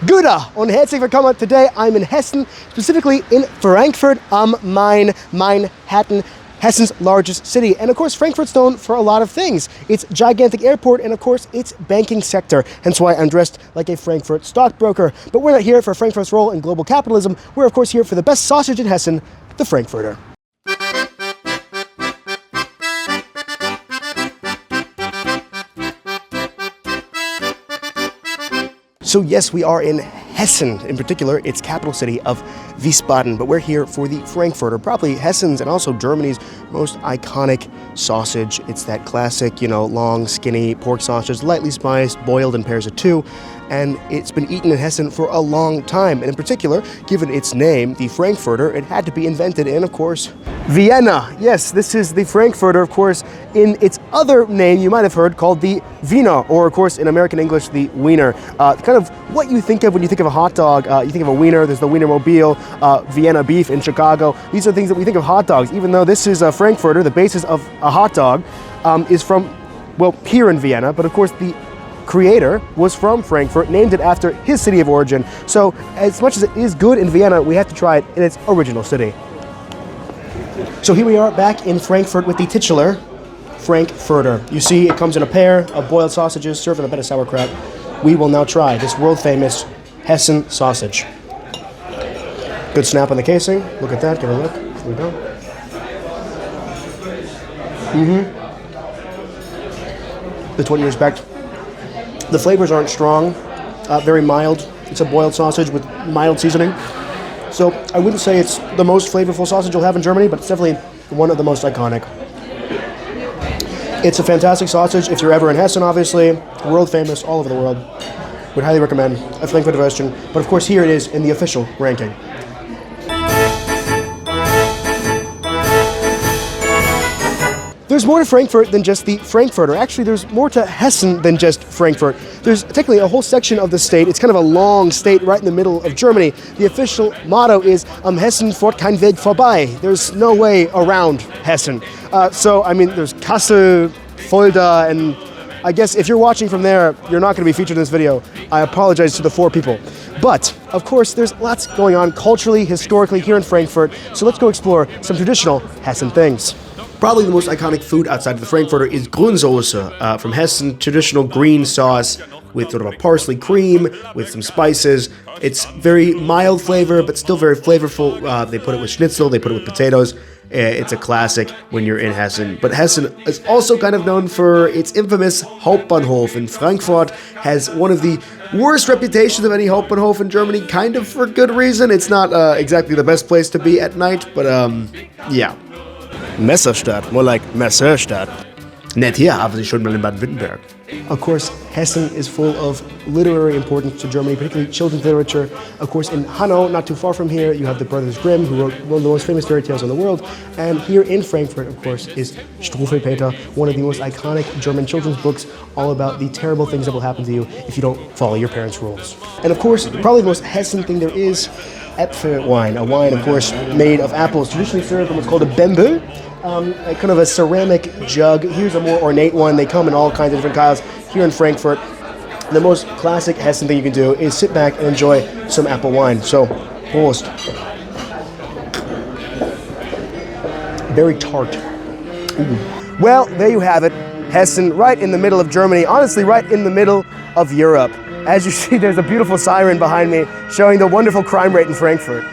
Gute und herzlich willkommen. Today I'm in Hessen, specifically in Frankfurt am Main, Manhattan, Hessen's largest city. And of course, Frankfurt's known for a lot of things. Its gigantic airport and of course, its banking sector. Hence why I'm dressed like a Frankfurt stockbroker. But we're not here for Frankfurt's role in global capitalism. We're of course here for the best sausage in Hessen, the Frankfurter. So yes, we are in Hessen, in particular, its capital city of Wiesbaden, but we're here for the Frankfurter, probably Hessen's and also Germany's most iconic sausage. It's that classic, long, skinny pork sausage, lightly spiced, boiled in pairs of two, and it's been eaten in Hessen for a long time. And in particular, given its name, the Frankfurter, it had to be invented in, of course, Vienna. Yes, this is the Frankfurter, of course, in its other name you might have heard called the Wiener, or of course in American English, the Wiener. Kind of what you think of when you think of a hot dog. You think of a wiener, there's the Wienermobile, Vienna beef in Chicago. These are things that we think of hot dogs, even though this is a Frankfurter, the basis of a hot dog is from, well, here in Vienna, but of course the creator was from Frankfurt, named it after his city of origin. So as much as it is good in Vienna, we have to try it in its original city. So here we are back in Frankfurt with the titular Frankfurter. You see it comes in a pair of boiled sausages served with a bit of sauerkraut. We will now try this world famous Hessen sausage. Good snap on the casing. Look at that, give it a look. Here we go. That's what you expect. The flavors aren't strong, very mild. It's a boiled sausage with mild seasoning. So I wouldn't say it's the most flavorful sausage you'll have in Germany, but it's definitely one of the most iconic. It's a fantastic sausage if you're ever in Hessen, obviously. World famous, all over the world. Would highly recommend a Frankfurter version. But of course here it is in the official ranking. There's more to Frankfurt than just the Frankfurter. Actually, there's more to Hessen than just Frankfurt. There's technically a whole section of the state. It's kind of a long state right in the middle of Germany. The official motto is, Am Hessen führt kein Weg vorbei. There's no way around Hessen. There's Kassel, Fulda, and I guess if you're watching from there, you're not going to be featured in this video. I apologize to the 4 people. But, of course, there's lots going on culturally, historically here in Frankfurt. So let's go explore some traditional Hessen things. Probably the most iconic food outside of the Frankfurter is Grünsoße from Hessen, traditional green sauce with sort of a parsley cream with some spices. It's very mild flavor, but still very flavorful. They put it with schnitzel, they put it with potatoes. It's a classic when you're in Hessen. But Hessen is also kind of known for its infamous Hauptbahnhof. And Frankfurt has one of the worst reputations of any Hauptbahnhof in Germany, kind of for good reason. It's not exactly the best place to be at night, but yeah. Messerstadt, more like Messerstadt. Nett hier haben Sie schon mal in Baden-Württemberg. Of course, Hessen is full of literary importance to Germany, particularly children's literature. Of course, in Hanau, not too far from here, you have the Brothers Grimm, who wrote one of the most famous fairy tales in the world. And here in Frankfurt, of course, is Struwwelpeter, one of the most iconic German children's books, all about the terrible things that will happen to you if you don't follow your parents' rules. And of course, probably the most Hessen thing there is, Äpfelwein, a wine, of course, made of apples, traditionally served in what's called a Bembel. Kind of a ceramic jug. Here's a more ornate one. They come in all kinds of different styles here in Frankfurt. The most classic Hessen thing you can do is sit back and enjoy some apple wine. So, Wurst. Very tart. Ooh. Well, there you have it. Hessen, right in the middle of Germany. Honestly, right in the middle of Europe. As you see, there's a beautiful siren behind me showing the wonderful crime rate in Frankfurt.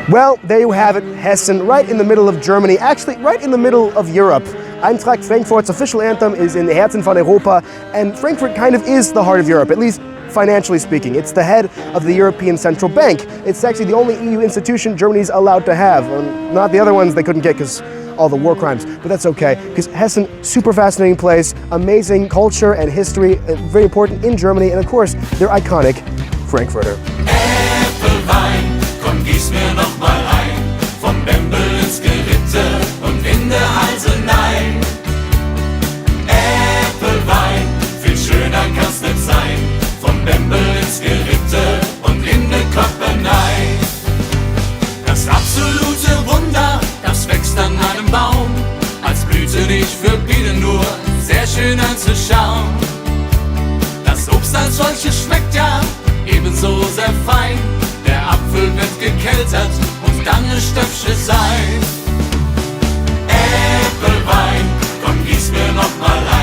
Well, there you have it, Hessen, right in the middle of Germany, actually right in the middle of Europe. Eintracht Frankfurt's official anthem is in Herzen von Europa, and Frankfurt kind of is the heart of Europe, at least financially speaking. It's the head of the European Central Bank. It's actually the only EU institution Germany's allowed to have. Not the other ones they couldn't get because all the war crimes, but that's okay, because Hessen, super fascinating place, amazing culture and history, very important in Germany, and of course, their iconic Frankfurter. Äpfelwein, komm gieß mir noch mal ein, vom Bembel ins Geritte und in der Halsenei. Äpfelwein, viel schöner kann's nicht sein, vom Bembel ins Geritte und in der Koppenei. Das absolute Wunder, das wächst an einem Baum, als Blüte nicht für Bienen nur, sehr schön anzuschauen. Das Obst als solches schmeckt ja ebenso sehr fein. Der Apfel wird gekeltert und dann ne Stöpfchen sein. Äpfelwein, komm gieß mir noch mal ein.